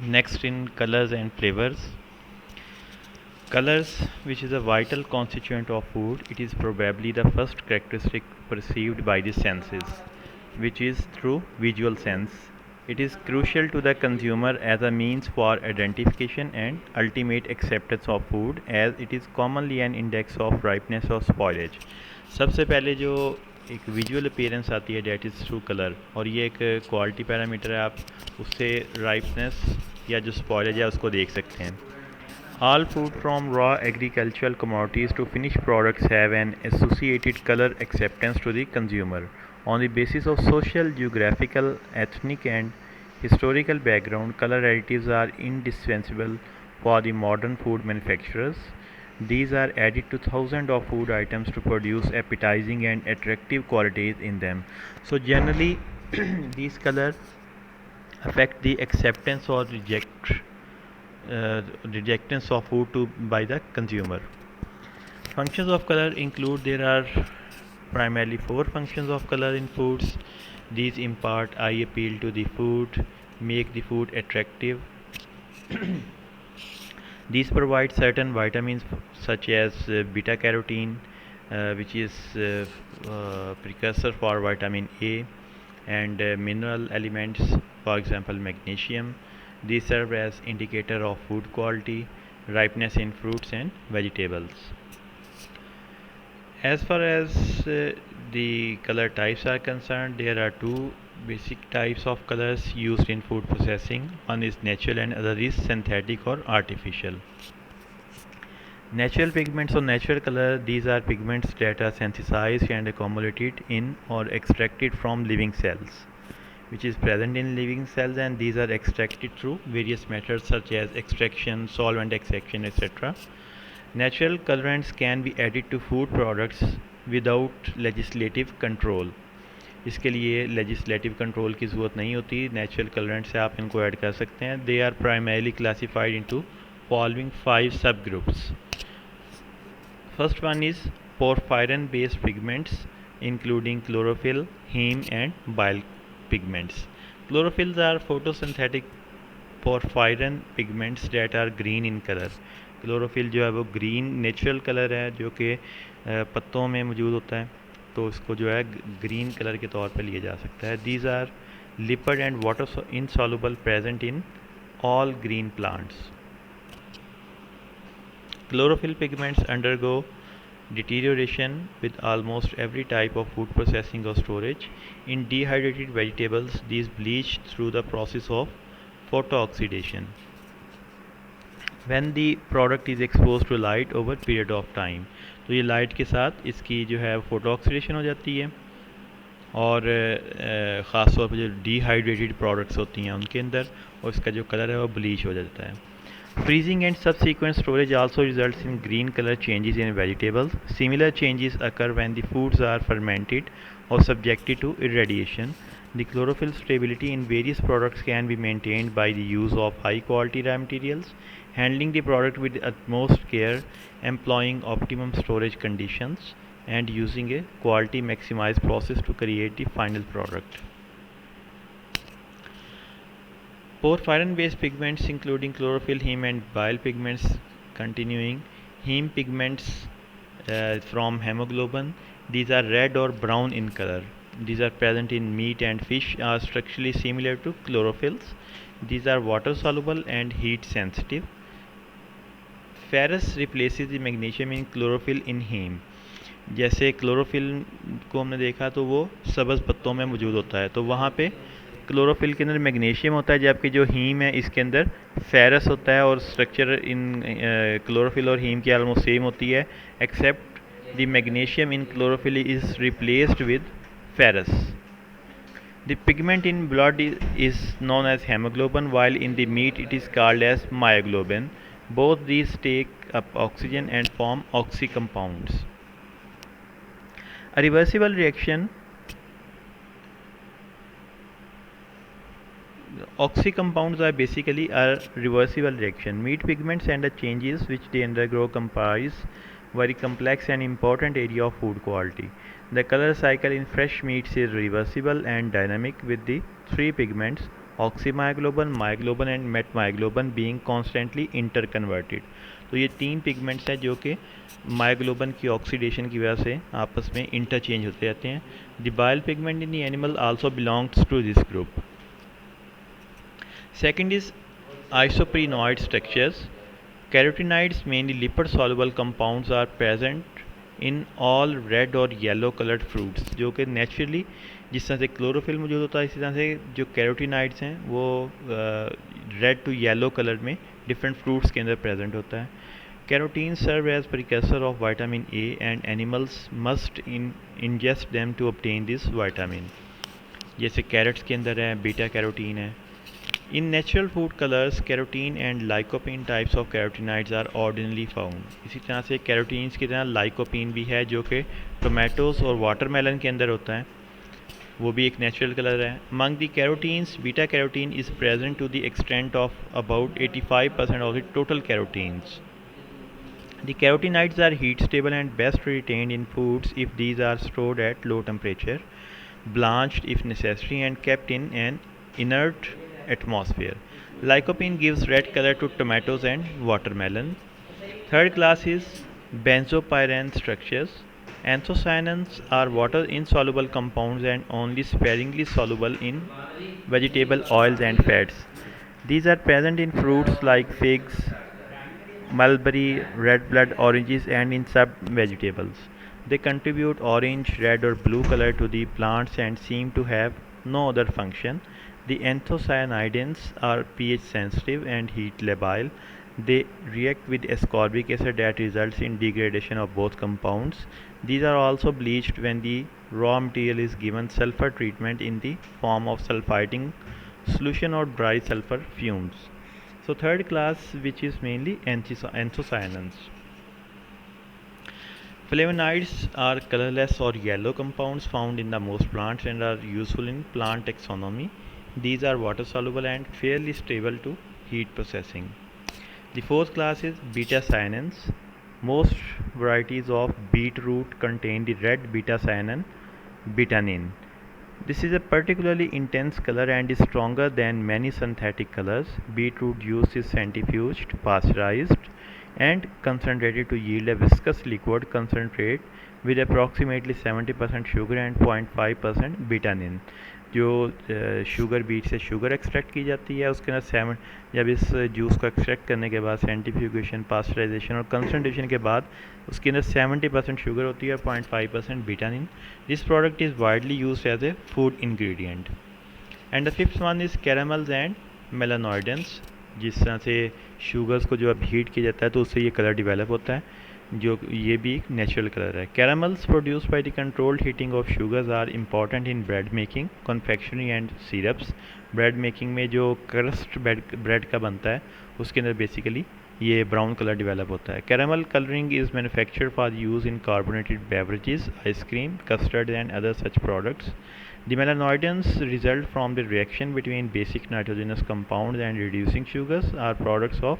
Next, in colors and flavors. Colors, which is a vital constituent of food, it is probably the first characteristic perceived by the senses, which is through visual sense. It is crucial to the consumer as a means for identification and ultimate acceptance of food, as it is commonly an index of ripeness or spoilage. सबसे पहले जो एक visual appearance आती है that is through colour, और ये एक quality parameter है, आप उससे राइपनेस या जो स्पॉयलेज है उसको देख सकते हैं. All food from raw agricultural commodities to finished products have an associated color acceptance to the consumer. On the basis of social, geographical, ethnic, and historical background, color additives are indispensable for the modern food manufacturers. These are added to thousands of food items to produce appetizing and attractive qualities in them. So generally, these colors affect the acceptance or rejectance of food by the consumer. Functions of color include, there are primarily four functions of color in foods. These impart eye appeal to the food, make the food attractive. These provide certain vitamins such as beta carotene, which is precursor for vitamin A, and mineral elements, for example magnesium. These serve as indicator of food quality, ripeness in fruits and vegetables. As far as the color types are concerned, there are two basic types of colors used in food processing. One is natural and other is synthetic or artificial. Natural pigments or natural color, these are pigments that are synthesized and accumulated in or extracted from living cells, which is present in living cells, and these are extracted through various methods such as extraction, solvent extraction, etc. Natural colorants can be added to food products without legislative control. इसके लिए legislative control की ज़रूरत नहीं होती. Natural colorants से आप इनको add कर सकते हैं. They are primarily classified into following 5 subgroups. First one is porphyrin based pigments, including chlorophyll, heme, and bile pigments. Chlorophylls are photosynthetic porphyrin pigments that are green in color. Chlorophyll जो है वो green natural colour है जो कि पत्तों में मौजूद होता है, तो इसको जो है ग्रीन कलर के तौर पर लिया जा सकता है. These are lipid and water insoluble present in all green plants. Chlorophyll pigments undergo deterioration with almost every type of food processing or storage. In dehydrated vegetables, these bleach through the process of photooxidation when the product is exposed to light over period of time. तो ये light के साथ इसकी जो है photo oxidation हो जाती है, और ख़ास तौर पर जो डिहाइड्रेटेड प्रोडक्ट्स होती हैं उनके अंदर, और इसका जो कलर है वो ब्लीच हो जाता है. Freezing and subsequent storage also results in green color changes in vegetables. Similar changes occur when the foods are fermented or subjected to irradiation. The chlorophyll stability in various products can be maintained by the use of high quality raw materials, handling the product with utmost care, employing optimum storage conditions, and using a quality maximized process to create the final product. Porphyrin based pigments including chlorophyll, heme, and bile pigments. Continuing, heme pigments from hemoglobin. These are red or brown in color. These are present in meat and fish, are structurally similar to chlorophylls. These are water soluble and heat sensitive. Ferrous replaces the magnesium in chlorophyll in heme. जैसे chlorophyll को हमने देखा तो वो सब्ज़ पत्तों में मौजूद होता है, तो वहाँ पे क्लोरोफिल के अंदर मैग्नीशियम होता है, जबकि जो हीम है इसके अंदर फेरस होता है, और स्ट्रक्चर इन क्लोरोफिल और हीम की ऑलमोस्ट सेम होती है, except the magnesium in chlorophyll is replaced with ferrous. The pigment in blood is known as hemoglobin, while in the meat it is called as myoglobin. Both these take up oxygen and form oxy compounds. A reversible reaction. Oxy compounds are basically a reversible reaction. Meat pigments and the changes which they undergo comprise very complex and important area of food quality. The color cycle in fresh meats is reversible and dynamic, with the three pigments oxymyoglobin, myoglobin and metmyoglobin being constantly interconverted. तो ये 3 pigments हैं जो कि myoglobin की oxidation की वजह से आपस में इंटरचेंज होते रहते हैं। The bile pigment in the animal also belongs to this group. Second is isoprenoid structures. Carotenoids, mainly lipid-soluble compounds, are present in all red और येलो कलर्ड फ्रूट्स, जो कि नेचुरली जिस तरह से क्लोरोफिल मौजूद होता है इसी तरह से जो कैरोटीनाइड्स हैं वो रेड टू येलो कलर में डिफरेंट फ्रूट्स के अंदर प्रेजेंट होता है। Carotene serve as precursor of vitamin A and animals must ingest them to obtain this vitamin। जैसे कैरेट्स के अंदर है बीटा कैरोटीन है। In natural food colors, carotene and lycopene types of carotenoids are ordinarily found। इसी तरह से carotenes की तरह लाइकोपीन भी है जो कि टोमेटोज़ और वाटरमेलन के अंदर होता है, वो भी एक नेचुरल कलर है। Among the carotenes, beta carotene is present to the extent of about 85% of the total carotenes। The carotenoids are heat stable and best retained in foods if these are stored at low temperature, blanched if necessary, and kept in an inert atmosphere. Lycopene gives red color to tomatoes and watermelon. Third class is benzopyrene structures. Anthocyanins are water insoluble compounds and only sparingly soluble in vegetable oils and fats. These are present in fruits like figs, mulberry, red blood oranges, and in some vegetables. They contribute orange, red, or blue color to the plants and seem to have no other function. The anthocyanidins are pH sensitive and heat labile. They react with ascorbic acid that results in degradation of both compounds. These are also bleached when the raw material is given sulfur treatment in the form of sulfiting solution or dry sulfur fumes. So third class, which is mainly anthocyanins. Flavonoids are colorless or yellow compounds found in the most plants and are useful in plant taxonomy. These are water soluble and fairly stable to heat processing. The fourth class is beta-cyanins. Most varieties of beetroot contain the red beta-cyanin, betanin. This is a particularly intense color and is stronger than many synthetic colors. Beetroot juice is centrifuged, pasteurized, and concentrated to yield a viscous liquid concentrate with approximately 70% sugar and 0.5% betanin। जो sugar beet से sugar extract की जाती है उसके अंदर जब इस juice को एक्सट्रैक्ट करने के बाद सेंट्रीफ्यूगेशन, पास्चराइजेशन और कंसनट्रेशन के बाद उसके अंदर 70% शुगर होती है और 0.5% betanin। This product is widely used as a food ingredient. And the fifth one is caramels and melanoidins. जिस तरह से शुगर्स को जो अब हीट किया जाता है तो उससे ये कलर डिवेलप होता है, जो ये भी एक नेचुरल कलर है। Caramels produce by the controlled heating of sugars are important in bread making, confectionery and syrups. Bread making में जो क्रस्ट ब्रेड का बनता है उसके अंदर बेसिकली ये ब्राउन कलर डिवेलप होता है। Caramel colouring is manufactured for use in carbonated beverages, ice cream, custard and other such products। The melanoidins result from the reaction between basic nitrogenous compounds and reducing sugars are products of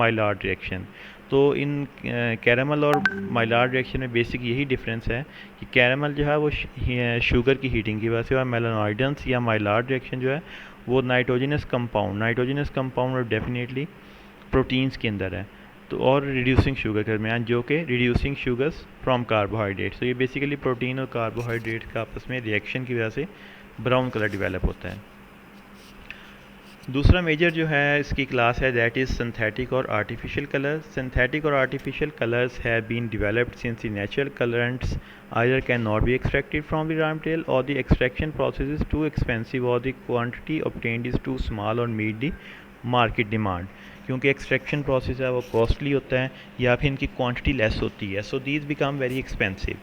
Maillard reaction। तो इन caramel और Maillard reaction में basic यही difference है कि caramel जो है वो sugar की हीटिंग की वजह से, और मेलानोइडेंस या माइलार्ड रिएक्शन जो है वो नाइट्रोजनस कंपाउंड और डेफिनेटली प्रोटीन्स के अंदर है, तो और रिड्यूसिंग शुगर के दरमियान, जो कि रिड्यूसिंग शुगर्स फ्रॉम कार्बोहाइड्रेट्स। तो ये बेसिकली प्रोटीन और कार्बोहाइड्रेट का आपस में रिएक्शन की वजह से ब्राउन कलर डेवलप होता है। दूसरा मेजर जो है इसकी क्लास है दैट इज़ सिंथेटिक और आर्टिफिशियल कलर्स। सिंथेटिक और artificial colours have been developed since the natural colourants either cannot be extracted from the raw material or the extraction process is too expensive or the quantity obtained is too small or meet the market demand। क्योंकि extraction process है वो costly होता है या फिर इनकी quantity less होती है, so these become very expensive.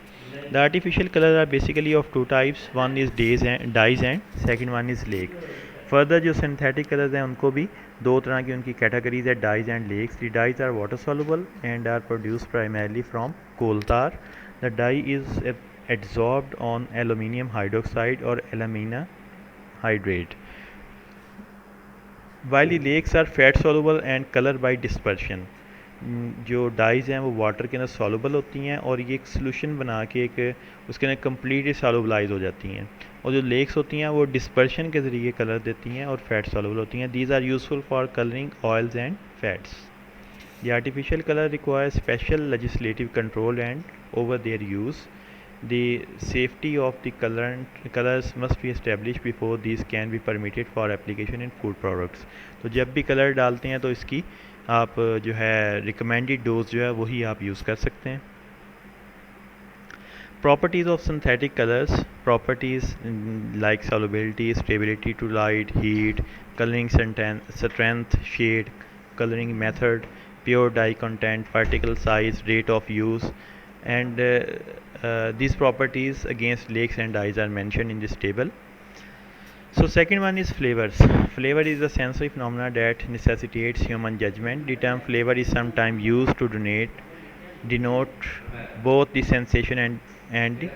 The artificial colour are basically of two types, one is dyes and second one is lake. Further जो सिंथेटिक कलर्स हैं उनको भी दो तरह की उनकी कैटेगरीज है, dyes and lakes. The dyes are water soluble and are produce primarily from coal tar. The dye is absorbed on aluminium hydroxide और alumina hydrate, while the lakes are fat soluble and color by dispersion। जो dies हैं वो water के अंदर soluble होती हैं और ये एक सोल्यूशन बना के एक उसके अंदर कम्प्लीटली सॉल्युबलाइज हो जाती हैं। और जो लेक्स होती हैं वो डिस्पर्शन के ज़रिए कलर देती हैं और फैट सॉल्युबल होती हैं। These are useful for colouring oils and fats. The artificial color requires special legislative control and over their use. The safety of the colors must be established before these can be permitted for application in food products. तो जब भी colour डालते हैं तो इसकी आप जो है रिकमेंडेड डोज जो है वही आप यूज़ कर सकते हैं। Properties of synthetic colors. Properties like solubility, stability to light, heat, coloring strength, shade, coloring method, pure dye content, particle size, rate of use, and these properties against lakes and dyes are mentioned in this table. So second one is flavors. Flavor is a sensory phenomena that necessitates human judgment. The term flavor is sometimes used to denote both the sensation and the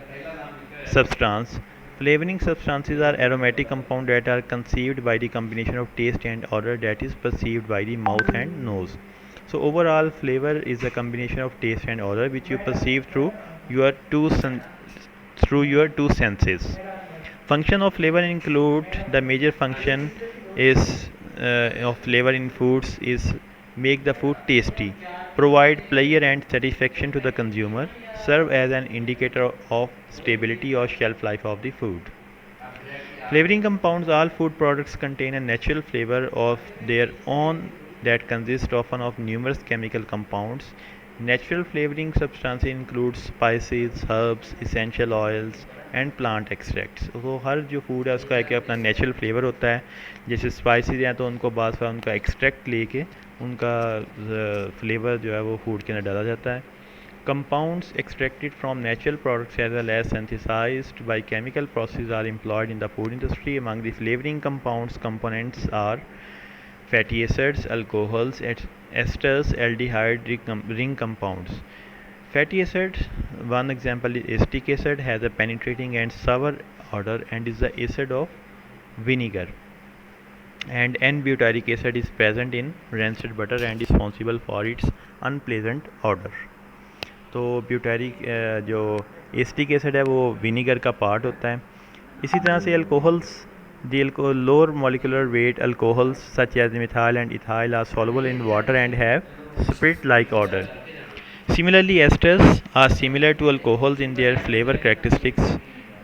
substance. Flavoring substances are aromatic compounds that are conceived by the combination of taste and odor that is perceived by the mouth and nose. So overall flavor is a combination of taste and odor which you perceive your through your two senses. Function of flavor include the major function is of flavor in foods is make the food tasty, provide pleasure and satisfaction to the consumer, serve as an indicator of stability or shelf life of the food. Flavoring compounds. All food products contain a natural flavor of their own that consists often of numerous chemical compounds. Natural flavoring substances include spices, herbs, essential oils and plant extracts. तो हर जो food है उसका एक अपना natural flavour होता है। जैसे spices हैं तो उनको बाद में उनका एक्सट्रैक्ट लेके उनका फ्लेवर जो है वो फूड के अंदर डाला जाता है। Compounds extracted from natural products as well as synthesized by chemical processes are employed in the food industry. Among the flavoring components are fatty acids, alcohols, esters, aldehyde, ring compounds. Fatty acid, one example is acetic acid, has a penetrating and sour odor and is the acid of vinegar. And N-butyric acid is present in rancid butter and is responsible for its unpleasant odor. तो butyric जो acetic acid है वो vinegar का part होता है। इसी तरह से alcohols, the lower molecular weight alcohols such as methyl and ethyl are soluble in water and have spirit-like odor. Similarly, esters are similar to alcohols in their flavor characteristics.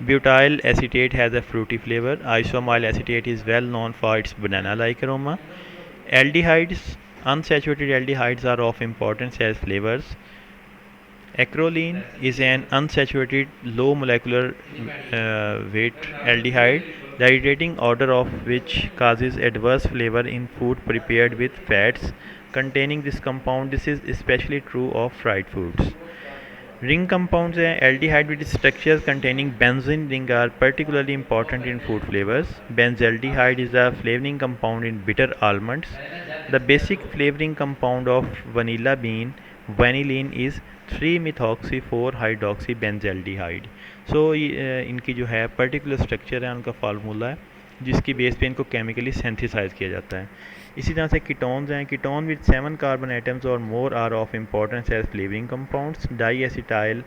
Butyl acetate has a fruity flavor. Isomyl acetate is well known for its banana-like aroma. Aldehydes, unsaturated aldehydes are of importance as flavors. Acrolein is an unsaturated low molecular weight aldehyde, the irritating odor of which causes adverse flavor in food prepared with fats containing this compound. This is especially true of fried foods. Ring compounds and aldehyde with structures containing benzene ring are particularly important in food flavors. Benzaldehyde is a flavoring compound in bitter almonds. The basic flavoring compound of vanilla bean vanillin is 3-methoxy 4 hydroxybenzaldehyde. सो इनकी जो है particular structure है उनका formula है जिसकी base पे इनको chemically synthesise किया जाता है। इसी तरह से कीटोन्स हैं। कीटोन विद 7 कार्बन एटम्स और more are of importance as flavouring compounds. Diacetyl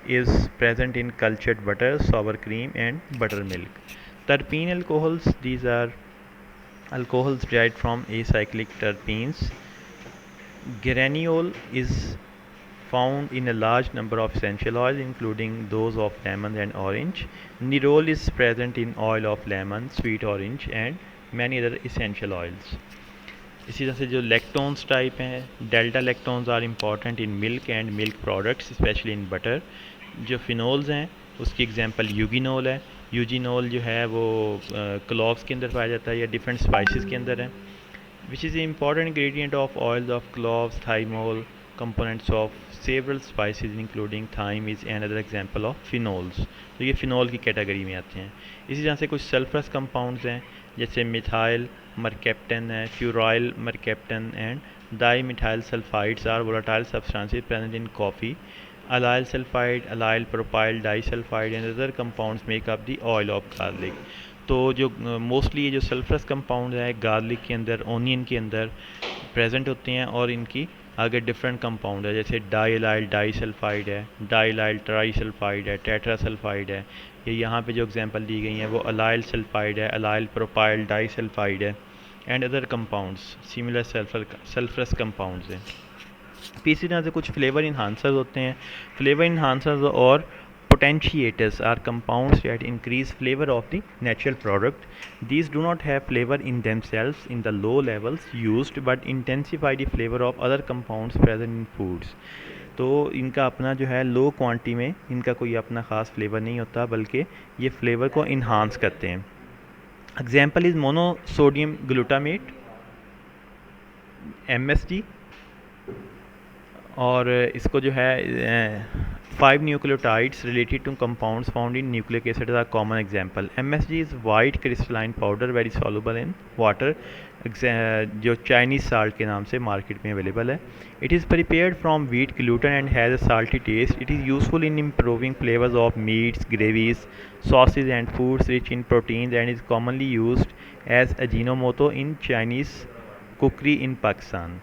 is present in cultured butter, sour cream and buttermilk. Terpene alcohols, these are alcohols derived from acyclic terpenes. Geraniol is found in a large number of essential oils including those of lemon and orange. Nerol is present in oil of lemon, sweet orange and many other essential oils. इसी तरह से जो lactones type हैं, delta lactones are important in milk and milk products specially in butter. जो phenols हैं उसकी example यूगिनोल है। Eugenol जो है वो क्लॉव्स के अंदर पाया जाता है या डिफरेंट स्पाइसेस के अंदर है। Which is important ingredient of oils of cloves, thymol, components of several spices including thyme is another example of phenols. तो ये फिनोल की कैटेगरी में आते हैं। इसी तरह से कुछ सल्फरस कंपाउंड्स हैं जैसे मिथाइल mercaptan है, furyl mercaptan and dimethyl sulfides are volatile substances present in coffee. Allyl sulfide, allyl propyl disulfide and other compounds make up the oil of garlic. तो जो मोस्टली ये जो सल्फरस कंपाउंड है garlic के अंदर, onion के अंदर प्रेजेंट होते हैं और इनकी आगे डिफरेंट कंपाउंड है, जैसे डाइलाइल डाइसल्फाइड है, डाइलाइल ट्राइसल्फाइड है, टेट्रासल्फाइड है। ये यहाँ पे जो एग्जांपल दी गई हैं वो अलाइल सल्फाइड है, अलाइल प्रोपाइल डाइसल्फाइड है, and other compounds similar sulphurous compounds हैं। इसी तरह से कुछ फ्लेवर इन्हांसर्स होते हैं। फ्लेवर इन्हांसर्स और potentiators are compounds that increase flavor of the natural product. These do not have flavor in themselves in the low levels used but intensify the flavor of other compounds present in foods. तो इनका अपना जो है लो quantity में इनका कोई अपना ख़ास फ्लेवर नहीं होता, बल्कि ये फ्लेवर को इन्हांस करते हैं। Example is monosodium glutamate, MSG, और इसको जो है 5 nucleotides related to compounds found in nucleic acids are common example. MSG is white crystalline powder very soluble in water, जो चाइनीज़ साल्ट के नाम से मार्केट में अवेलेबल है। It is prepared from wheat gluten and has a salty taste. It is useful in improving flavours of meats, gravies, sauces and foods rich in proteins and is commonly used as Ajinomoto in Chinese cookery in Pakistan.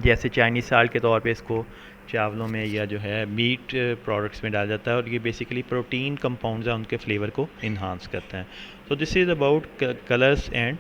जैसे Chinese salt के तौर पे इसको चावलों में या जो है मीट प्रोडक्ट्स में डाला जाता है, और ये बेसिकली प्रोटीन कंपाउंड्स हैं, उनके फ्लेवर को इन्हांस करता है। तो this is about colours and